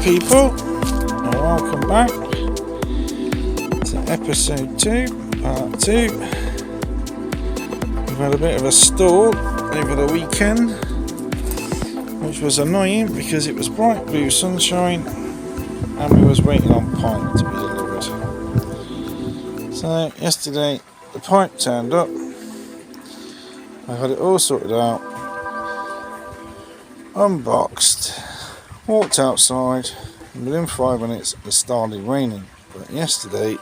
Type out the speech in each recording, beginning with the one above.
people, and welcome back to episode 2, part 2. We've had a bit of a stall over the weekend, which was annoying because it was bright blue sunshine and we was waiting on pipe to be delivered. So yesterday the pipe turned up, I had it all sorted out, unboxed, walked outside, and within 5 minutes it started raining. But yesterday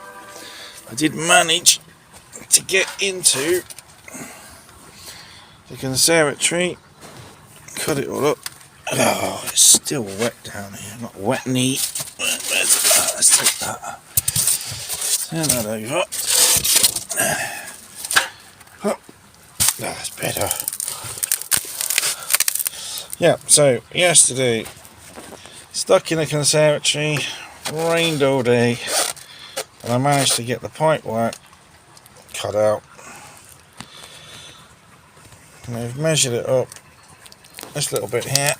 I did manage to get into the conservatory, cut it all up. Oh, it's still wet down here, not wet neat. Let's take that. Turn that over. Oh, that's better. Yeah, so yesterday, stuck in the conservatory, rained all day, and I managed to get the pipe work cut out. And I've measured it up, this little bit here.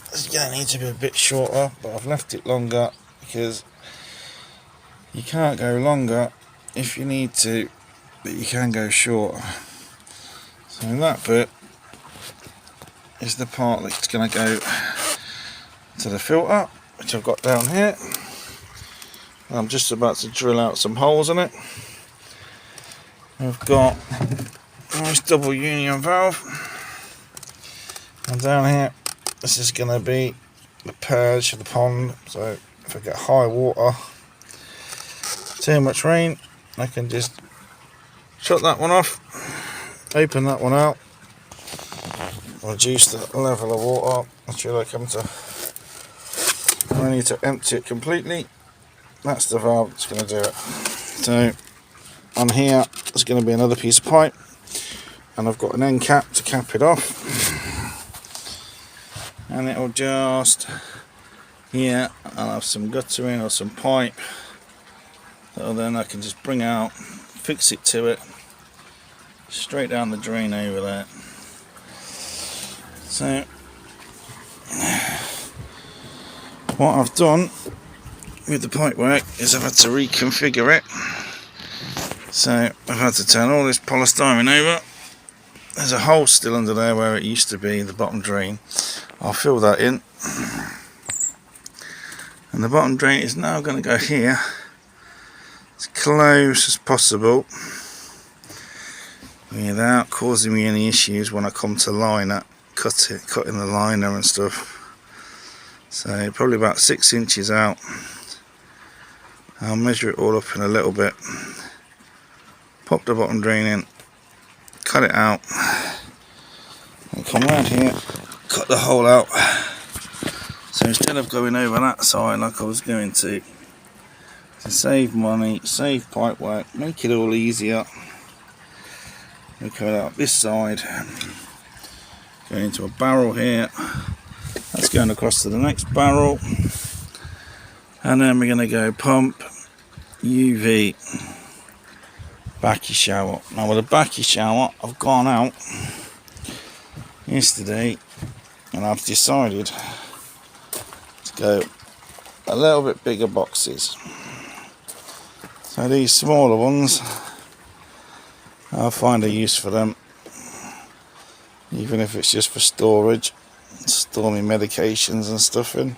It's going to need to be a bit shorter, but I've left it longer because you can't go longer if you need to, but you can go shorter. So that bit is the part that's going to go to the filter, which I've got down here. I'm just about to drill out some holes in it. I've got a nice double union valve, and down here this is going to be the purge of the pond, so if I get high water, too much rain, I can just shut that one off, open that one out, reduce the level of water until I come to I need to empty it completely. That's the valve that's going to do it. So on here there's going to be another piece of pipe, and I've got an end cap to cap it off, and it'll just here I'll have some guttering or some pipe that then I can just bring out, fix it to it, straight down the drain over there. So what I've done with the pipe work is I've had to reconfigure it. So I've had to turn all this polystyrene over. There's a hole still under there where it used to be, the bottom drain. I'll fill that in, and the bottom drain is now going to go here as close as possible without causing me any issues when I come to line it, cutting the liner and stuff. So probably about 6 inches out. I'll measure it all up in a little bit, pop the bottom drain in, cut it out, and come round here, cut the hole out. So instead of going over that side like I was going to save money, save pipe work, make it all easier, we cut out this side, going into a barrel here, that's going across to the next barrel, and then we're going to go pump, UV, backy shower. Now with a backy shower I've gone out yesterday and I've decided to go a little bit bigger boxes. So these smaller ones, I'll find a use for them, even if it's just for storage, store my medications and stuff in.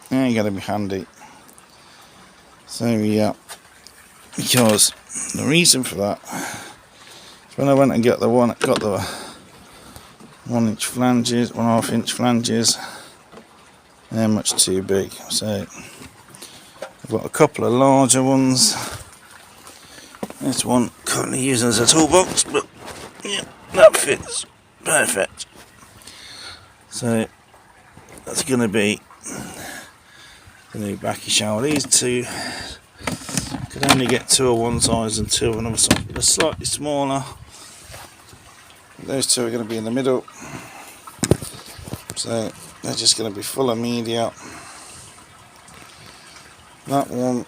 They ain't going to be handy. So yeah, because the reason for that is when I went and got the 1 inch flanges, 1.5 inch flanges, they're much too big. So I've got a couple of larger ones. This one currently used as a toolbox, but yeah, that fits perfect. So that's going to be the new backy shower. These two could only get 2 of one size and 2 of another size, but they're slightly smaller. Those 2 are going to be in the middle, so they're just going to be full of media. That one,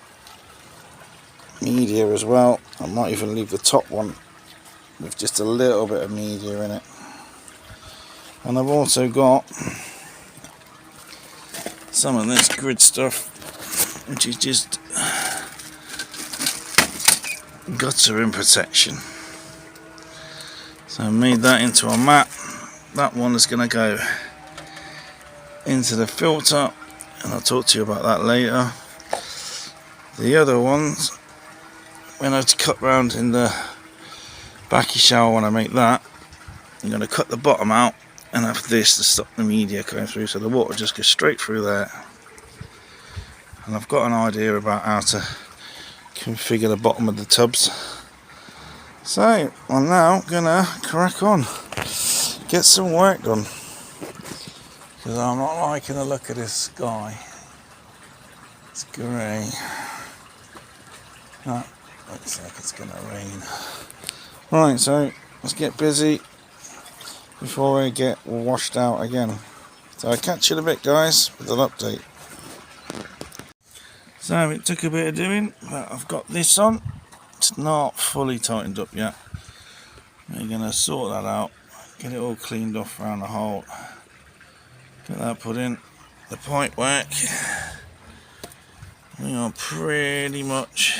media as well. I might even leave the top one with just a little bit of media in it. And I've also got some of this grid stuff, which is just gutter in protection. So I made that into a mat. That one is going to go into the filter, and I'll talk to you about that later. The other ones, when I cut round in the backy shower, when I make that, I'm going to cut the bottom out and have this to stop the media going through, so the water just goes straight through there. And I've got an idea about how to configure the bottom of the tubs. So I'm now gonna crack on, get some work done, because I'm not liking the look of this sky. It's grey. That looks like it's gonna rain. Right, so let's get busy before I get washed out again. So I'll catch you in a bit, guys, with an update. So it took a bit of doing, but I've got this on. It's not fully tightened up yet. We're going to sort that out, get it all cleaned off around the hole, get that put in. The pipe work, we are pretty much,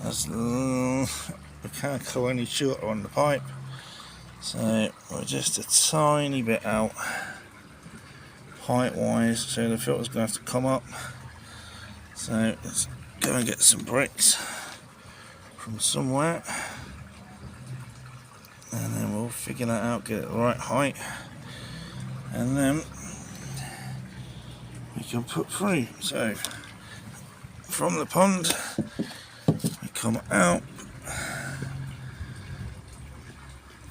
we can't go any shorter on the pipe, so we're just a tiny bit out height wise, so the filter's going to have to come up. So let's go and get some bricks from somewhere, and then we'll figure that out, get it the right height, and then we can put through. So from the pond we come out,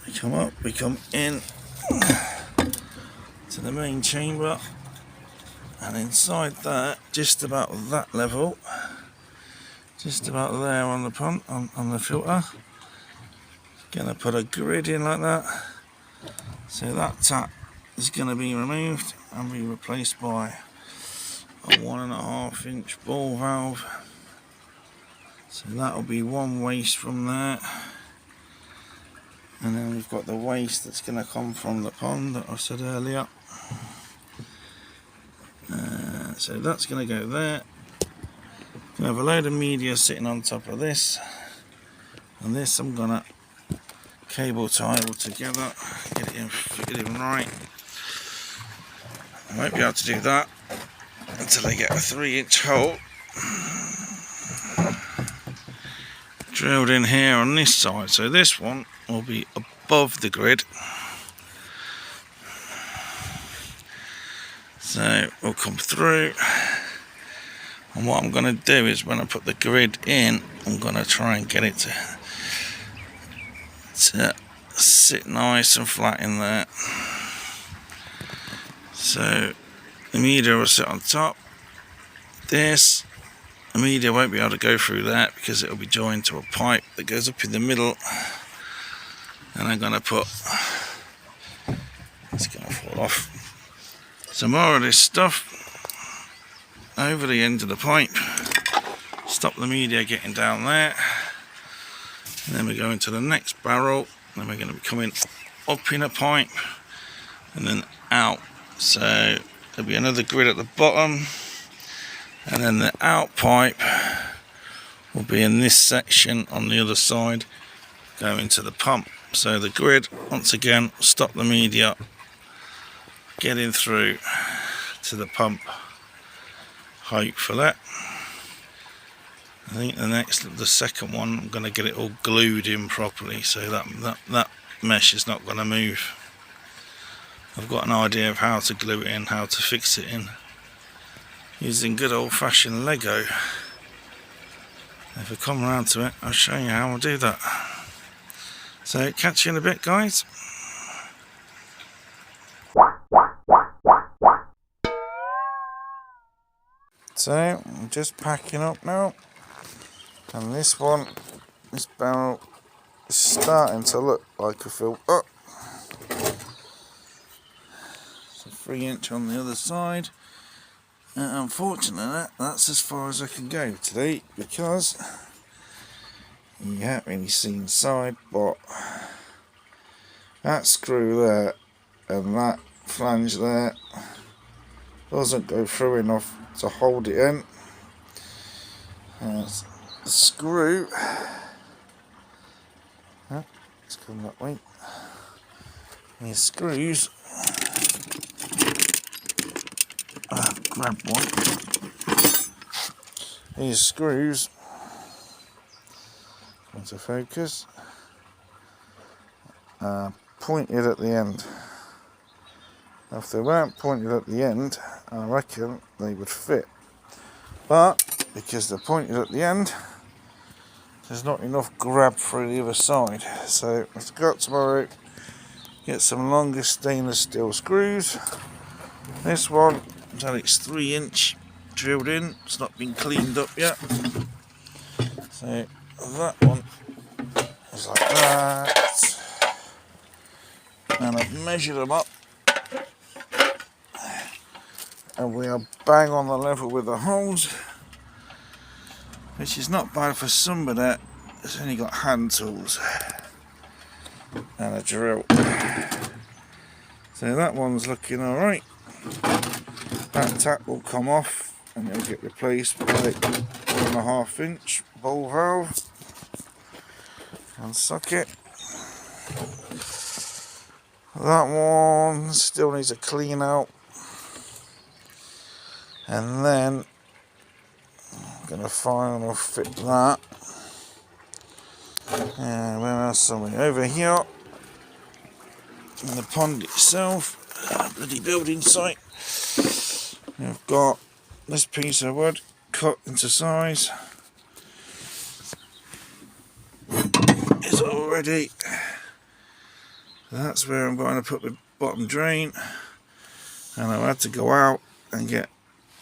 we come up, we come in to the main chamber, and inside that, just about that level, just about there on the pump, on the filter, gonna put a grid in like that. So that tap is gonna be removed and be replaced by a 1.5 inch ball valve. So that'll be one waste from there, and then we've got the waste that's gonna come from the pond that I said earlier. So that's going to go there. Going to have a load of media sitting on top of this, and this I'm going to cable tie all together, get it in right. I won't be able to do that until I get a 3-inch hole drilled in here on this side. So this one will be above the grid. So we'll come through, and what I'm going to do is when I put the grid in, I'm going to try and get it to sit nice and flat in there. So the media will sit on top. The media won't be able to go through that because it will be joined to a pipe that goes up in the middle, and I'm going to put, it's going to fall off, some more of this stuff over the end of the pipe, stop the media getting down there, and then we go into the next barrel, and then we're going to be coming up in a pipe and then out. So there'll be another grid at the bottom, and then the out pipe will be in this section on the other side, going to the pump. So the grid, once again, stop the media getting through to the pump, hopefully. I think the second one, I'm going to get it all glued in properly, so that mesh is not going to move. I've got an idea of how to glue it in, how to fix it in, using good old-fashioned Lego. If I come around to it, I'll show you how I'll do that. So catch you in a bit, guys. So I'm just packing up now, and this barrel is starting to look like a fill up. So 3-inch on the other side, and unfortunately that's as far as I can go today, because you can't really see inside, but that screw there and that flange there doesn't go through enough to hold it in. There's the screw. Let's come that way. These screws. I've grabbed one. These screws. Into focus. Pointed at the end. Now, if they weren't pointed at the end, I reckon they would fit. But because they're pointed at the end, there's not enough grab through the other side. So I've got tomorrow, get some longer stainless steel screws. This one, it's 3" drilled in. It's not been cleaned up yet. So that one is like that. And I've measured them up. And we are bang on the level with the holes, which is not bad for somebody that's only got hand tools and a drill. So that one's looking alright. That tap will come off and it'll get replaced by 1.5" ball valve and socket. That one still needs a clean out. And then I'm going to finally fit that. And where else are we? Over here in the pond itself, bloody building site, we've got this piece of wood cut into size. It's all ready. That's where I'm going to put the bottom drain. And I had to go out and get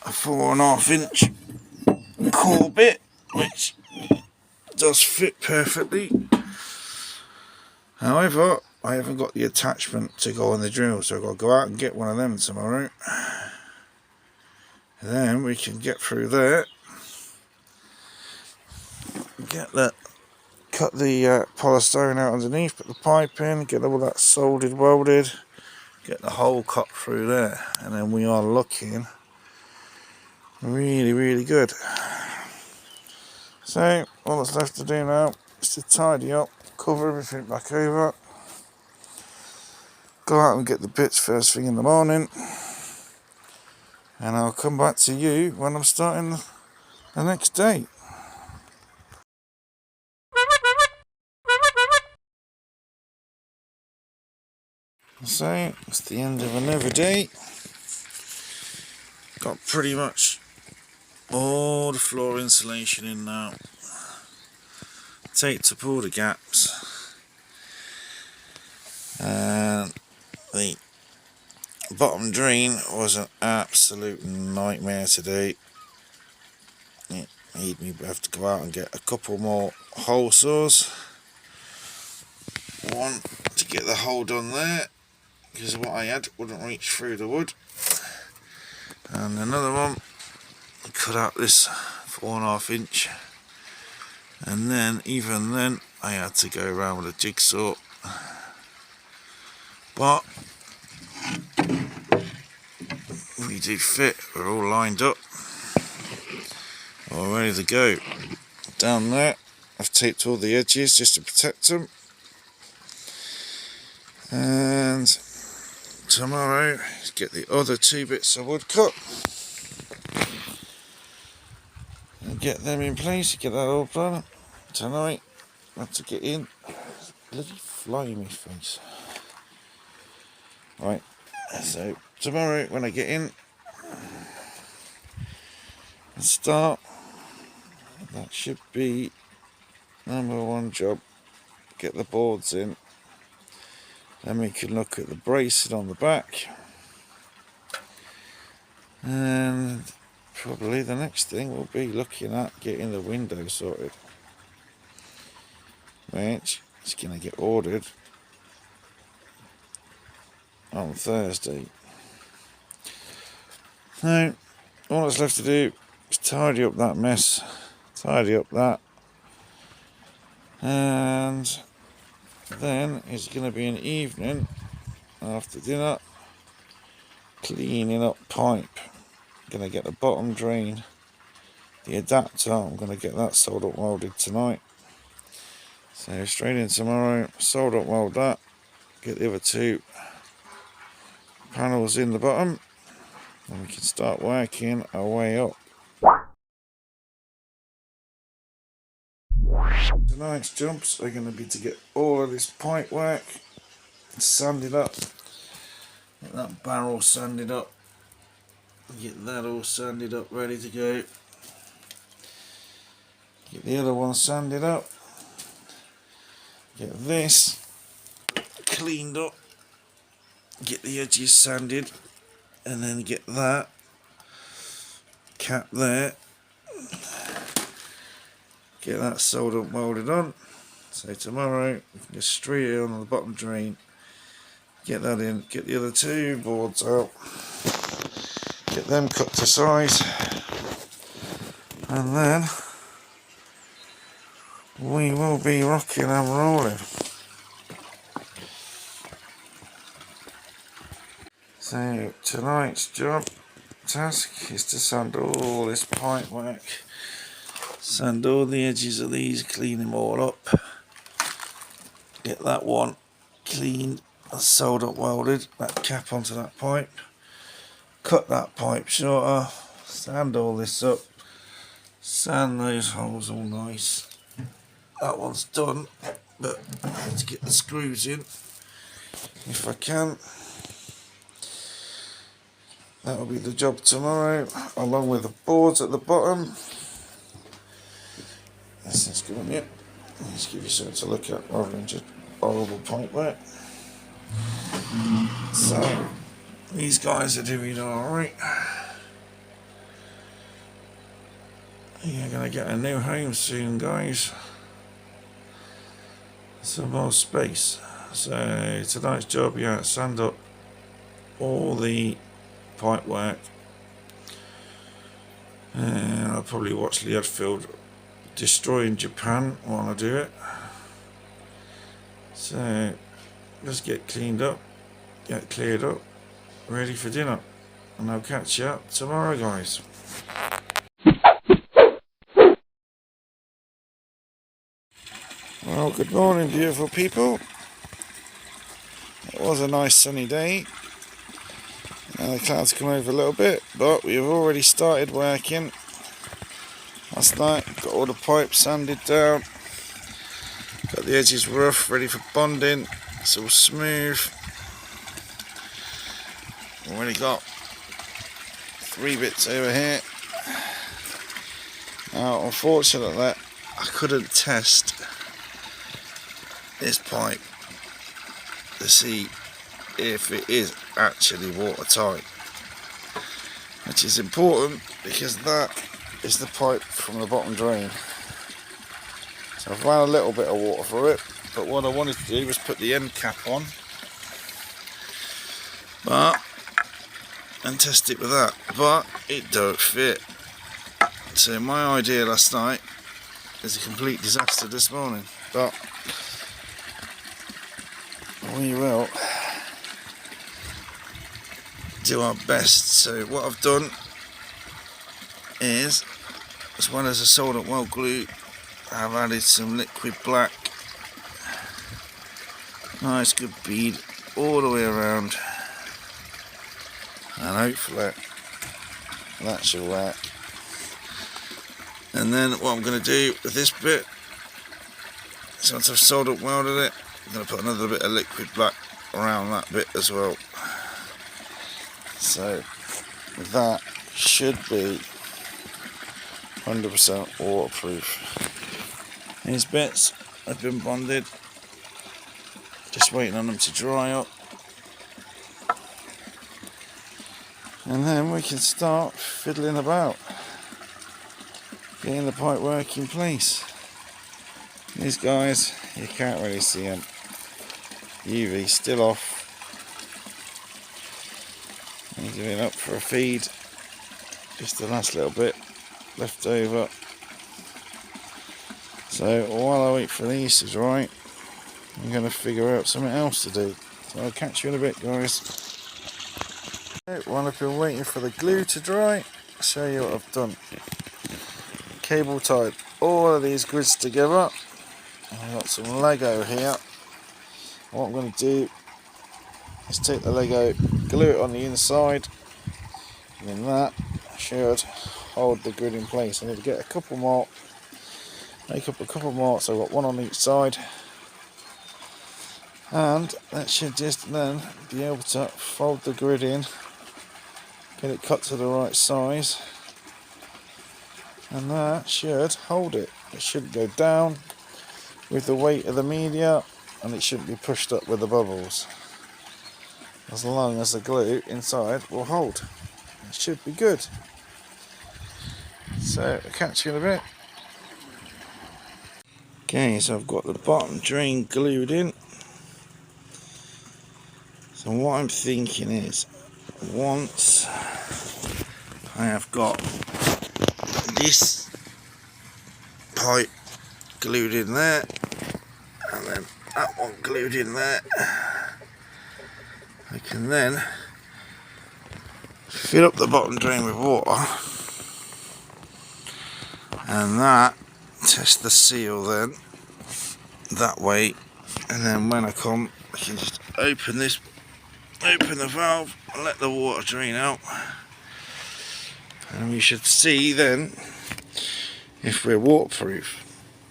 a 4.5" core bit, which does fit perfectly. However, I haven't got the attachment to go on the drill, so I've got to go out and get one of them tomorrow. And then we can get through there, cut the polystyrene out underneath, put the pipe in, get all that soldered, welded, get the hole cut through there, and then we are looking really, really good. So all that's left to do now is to tidy up, cover everything back over, go out and get the bits first thing in the morning, and I'll come back to you when I'm starting the next day. So it's the end of another day. Got pretty much all the floor insulation in now. Taped up all the gaps, and the bottom drain was an absolute nightmare today. It made me have to go out and get a couple more hole saws. One to get the hole done there, because what I had wouldn't reach through the wood, and another one to cut out this 4.5", and then even then I had to go around with a jigsaw. But we do fit, we're all lined up, all ready to go. Down there I've taped all the edges just to protect them, and tomorrow get the other 2 bits of wood cut and get them in place, get that all done. Tonight I have to get in. Bloody fly in my face. Right, so tomorrow when I get in and start, that should be number 1 job. Get the boards in, then we can look at the bracing on the back, and probably the next thing will be looking at getting the window sorted, which is going to get ordered on Thursday. Now, all that's left to do is tidy up that mess, tidy up that, and then it's going to be an evening after dinner cleaning up pipe. going to get the bottom drain, the adapter, I'm going to get that soldered up welded tonight. So straight in tomorrow, solder up weld that, get the other two panels in the bottom, and we can start working our way up. Tonight's jumps are going to be to get all of this pipe work sanded up, get that barrel sanded up, get that all sanded up ready to go, get the other one sanded up, get this cleaned up, get the edges sanded, and then get that cap there, get that soldered up welded on. So tomorrow we can just straight it on the bottom drain, get that in, get the other two boards out, get them cut to size, and then we will be rocking and rolling. So tonight's job task is to sand all this pipe work, sand all the edges of these, clean them all up, get that one cleaned and soldered up welded, that cap onto that pipe, cut that pipe shorter, sand all this up, sand those holes all nice. That one's done, but I need to get the screws in if I can. That'll be the job tomorrow, along with the boards at the bottom. This is good, yeah. Let's give you something to look at rather than just horrible pipe work. So, these guys are doing alright. You're going to get a new home soon, guys. Some more space. So, tonight's job, yeah, sand up all the pipe work, and I'll probably watch Leadfield destroying Japan while I do it. So let's get cleaned up, get cleared up, ready for dinner, and I'll catch you up tomorrow, guys. Well, good morning, beautiful people. It was a nice sunny day. The clouds come over a little bit, but we've already started working. Last night, got all the pipes sanded down, got the edges rough, ready for bonding. It's all smooth. Already got 3 bits over here. Now, unfortunately, I couldn't test this pipe to see if it is actually watertight, which is important because that is the pipe from the bottom drain. So I've ran a little bit of water through it, but what I wanted to do was put the end cap on and test it with that, but it don't fit. So my idea last night is a complete disaster this morning, but we will do our best. So what I've done is, as well as a solder weld glue, I've added some liquid black, nice good bead all the way around, and hopefully that should work. And then what I'm going to do with this bit is, once I've soldered welded it, I'm going to put another bit of liquid black around that bit as well. So that should be 100% waterproof. These bits have been bonded, just waiting on them to dry up, and then we can start fiddling about, getting the pipe work in place. These guys, you can't really see them. UV still off. I'm doing up for a feed, just the last little bit left over. So while I wait for these to dry, I'm going to figure out something else to do. So I'll catch you in a bit, guys. While I've been waiting for the glue to dry, show you what I've done. Cable tied all of these grids together. I've got some Lego here. What I'm going to do is take the Lego, glue it on the inside, and then that should hold the grid in place. I need to get a couple more, make up a couple more, so I've got one on each side, and that should just then be able to fold the grid in, get it cut to the right size, and that should hold it. It shouldn't go down with the weight of the media, and it shouldn't be pushed up with the bubbles, as long as the glue inside will hold. It should be good. So I'll catch you in a bit. Okay, so I've got the bottom drain glued in. So what I'm thinking is, once I have got this pipe glued in there, and then that one glued in there, I can then fill up the bottom drain with water, and that test the seal then that way, and then when I come I can just open the valve and let the water drain out, and we should see then if we're waterproof.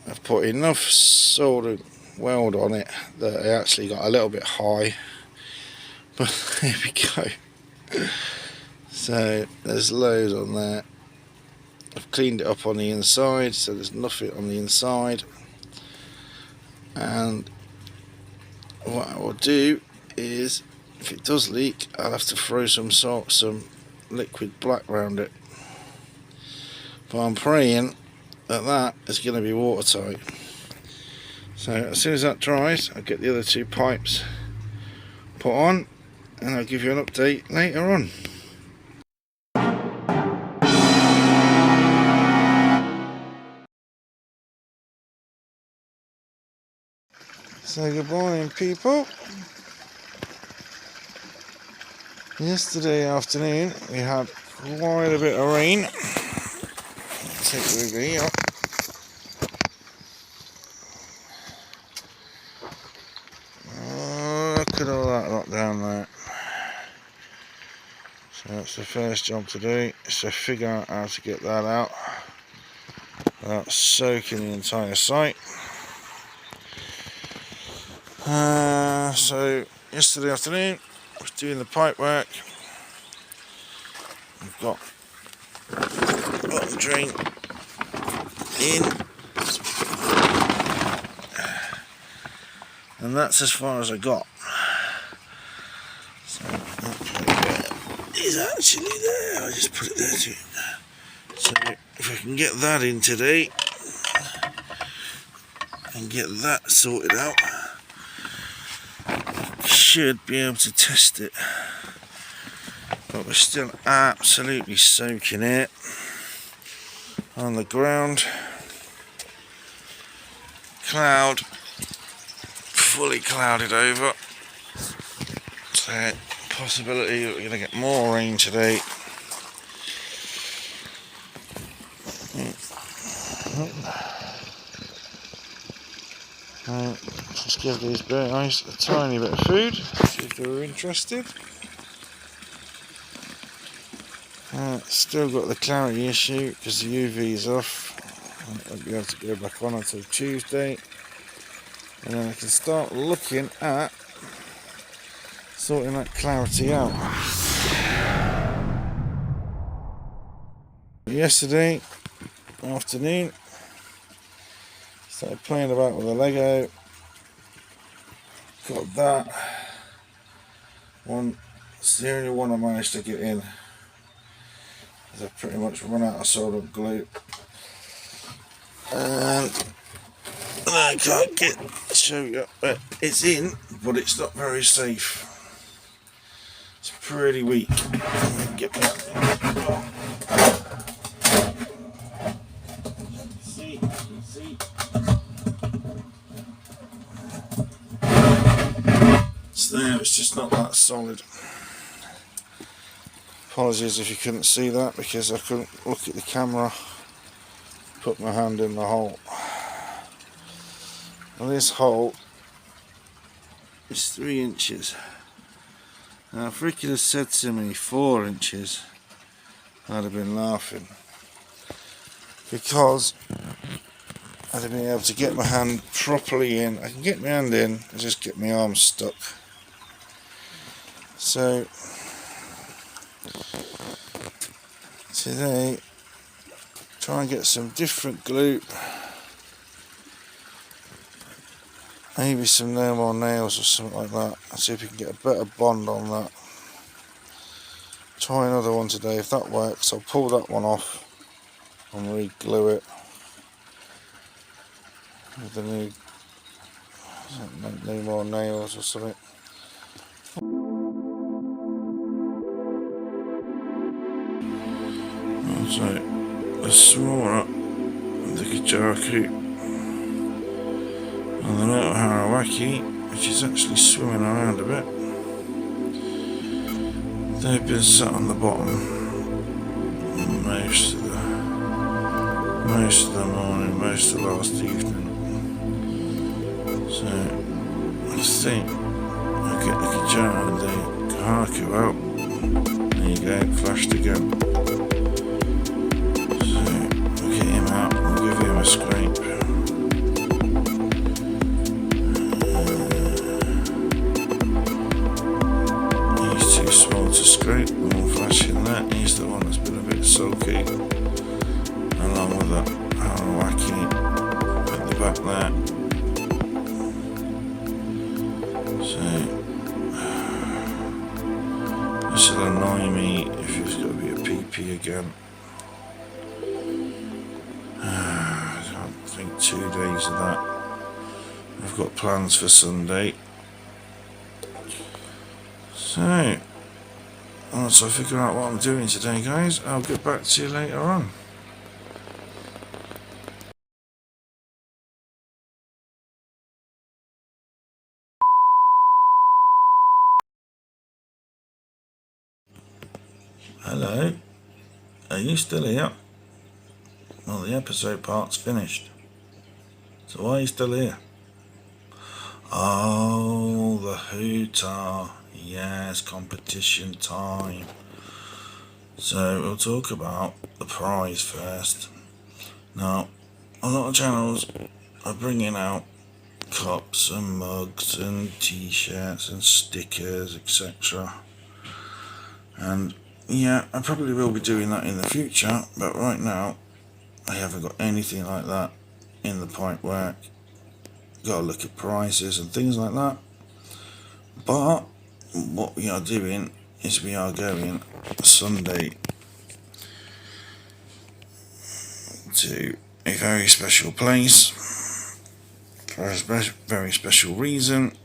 I've put enough solder weld on it that it actually got a little bit high, but there we go. So there's loads on there. I've cleaned it up on the inside, so there's nothing on the inside, and what I will do is, if it does leak, I'll have to throw some salt, some liquid black around it, but I'm praying that is going to be watertight. So as soon as that dries, I'll get the other two pipes put on, and I'll give you an update later on. So good morning, people. Yesterday afternoon we had quite a bit of rain. Take the river here. Oh, look at all that lot down there. So that's the first job to do, is to figure out how to get that out without soaking the entire site. So yesterday afternoon I was doing the pipe work. We've got bottom drain in, and that's as far as I got. So is actually there. I just put it there too. So if I can get that in today and get that sorted out, I should be able to test it. But we're still absolutely soaking it on the ground. Cloud fully clouded over, so possibility that we're going to get more rain today. Just give these guys a tiny bit of food, see if they were interested. Still got the clarity issue because the UV is off. I won't be able to go back on until Tuesday, and then I can start looking at sorting that clarity out. Yesterday afternoon, started playing about with the Lego. Got that one. It's the only one I managed to get in, as I've pretty much run out of solder glue, and I can't show you, but it's in, but it's not very safe. It's pretty weak. Get that. See. It's there. It's just not that solid. Apologies if you couldn't see that because I couldn't look at the camera, put my hand in the hole. Well, this hole is 3 inches. Now if Ricky had said to me 4 inches, I'd have been laughing, because I'd have been able to get my hand properly in. I can get my hand in and just get my arm stuck. So today, try and get some different glue, maybe some no more nails or something like that, and see if we can get a better bond on that. Try another one today. If that works, I'll pull that one off and re-glue it with the new no more nails or something. So the smaller the Kajaku and the little Harawaki, which is actually swimming around a bit, they've been sat on the bottom most of the morning, most of last evening. So I think I'll get the Kajaku and the Kahaku out. There you go, flashed again. Give him a scrape. He's too small to scrape, but we'll flash in that. He's the one that's been a bit sulky, along with that Harawaki at the back there. So this will annoy me if he's got to be a PP again. I think 2 days of that. I've got plans for Sunday. So once I figure out what I'm doing today, guys, I'll get back to you later on. Hello, are you still here? Well, the episode part's finished. So why are you still here? Oh, the hooter. Yes, competition time. So we'll talk about the prize first. Now, a lot of channels are bringing out cups and mugs and t-shirts and stickers, etc. And yeah, I probably will be doing that in the future, but right now I haven't got anything like that in the pipe work. Got to look at prices and things like that. But what we are doing is we are going Sunday to a very special place for a very special reason,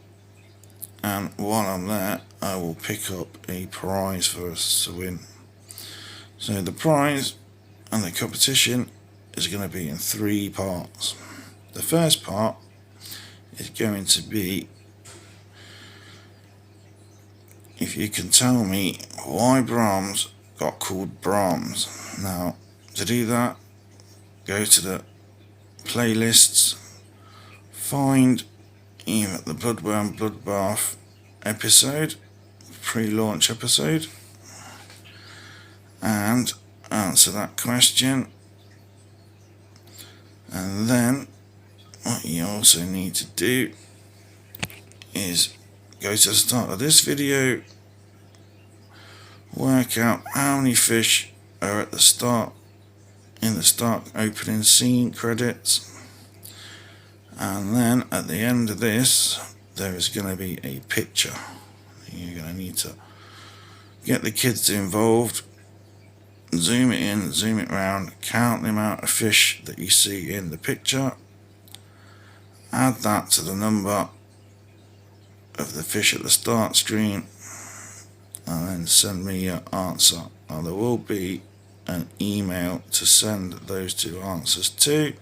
and while I'm there I will pick up a prize for us to win. So the prize and the competition is going to be in 3 parts. The first part is going to be if you can tell me why Brahms got called Brahms. Now, to do that, go to the playlists, find either the Bloodworm Bloodbath episode, pre-launch episode, and answer that question. And then what you also need to do is go to the start of this video, work out how many fish are at the start, in the start opening scene credits, and then at the end of this there is going to be a picture. You're going to need to get the kids involved, zoom it in, zoom it round, count the amount of fish that you see in the picture, add that to the number of the fish at the start screen, and then send me your answer. Now there will be an email to send those 2 answers to,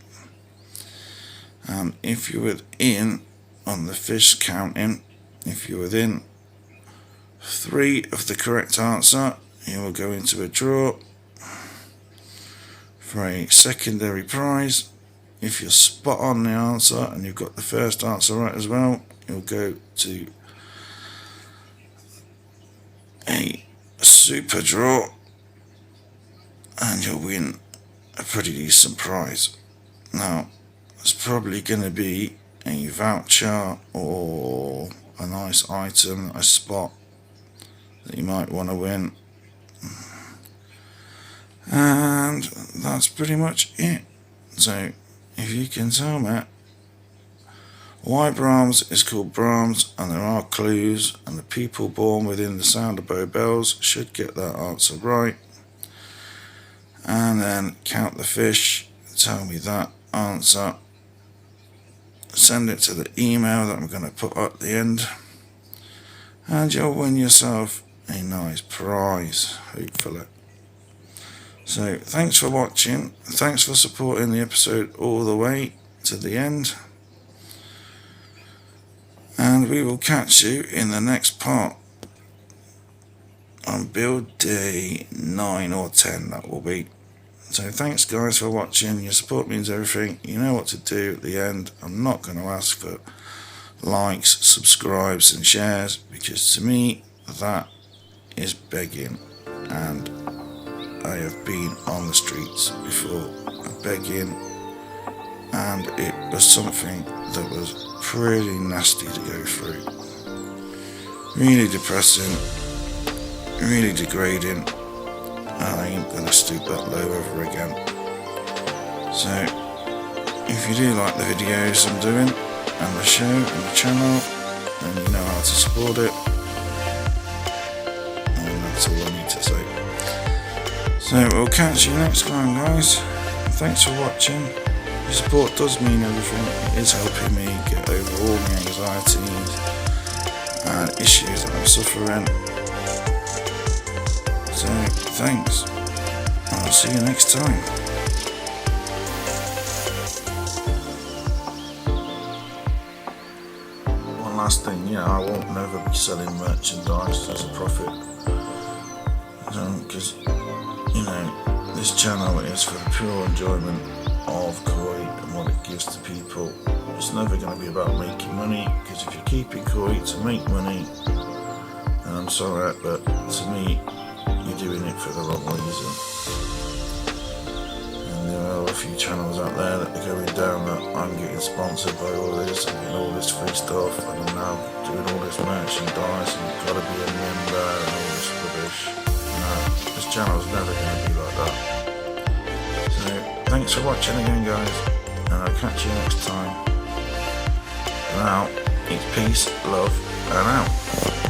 and if you're within on the fish counting, if you're within 3 of the correct answer, you will go into a draw for a secondary prize. If you're spot on the answer and you've got the first answer right as well, you'll go to a super draw and you'll win a pretty decent prize. Now, it's probably going to be a voucher or a nice item, a spot that you might want to win. And that's pretty much it. So, if you can tell me why Brahms is called Brahms, and there are clues, and the people born within the sound of Bow Bells should get that answer right. And then count the fish, tell me that answer, send it to the email that I'm going to put at the end, and you'll win yourself a nice prize, hopefully. So thanks for watching, thanks for supporting the episode all the way to the end, and we will catch you in the next part on build day 9 or 10 that will be. So thanks guys for watching, your support means everything, you know what to do at the end. I'm not going to ask for likes, subscribes and shares, because to me that is begging, and I have been on the streets before begging, and it was something that was pretty nasty to go through. Really depressing, really degrading, and I ain't gonna stoop that low ever again. So if you do like the videos I'm doing and the show and the channel, then you know how to support it, and that's all I need to say. So we'll catch you next time guys. Thanks for watching. Your support does mean everything. It is helping me get over all the anxieties and issues that I'm suffering. So thanks. I'll see you next time. One last thing, I won't never be selling merchandise as a profit. Because this channel is for the pure enjoyment of Kuwait and what it gives to people. It's never going to be about making money, because if you're keeping Kuwait to make money, and I'm sorry, but to me you're doing it for the wrong reason. And there are a few channels out there that are going down that I'm getting sponsored by all this, I'm getting all this free stuff, and I'm now doing all this merchandise, and you've got to be a member and all this rubbish. No, this channel's never going to be like that. So thanks for watching again guys, and I'll catch you next time. Now, it's peace, love and out.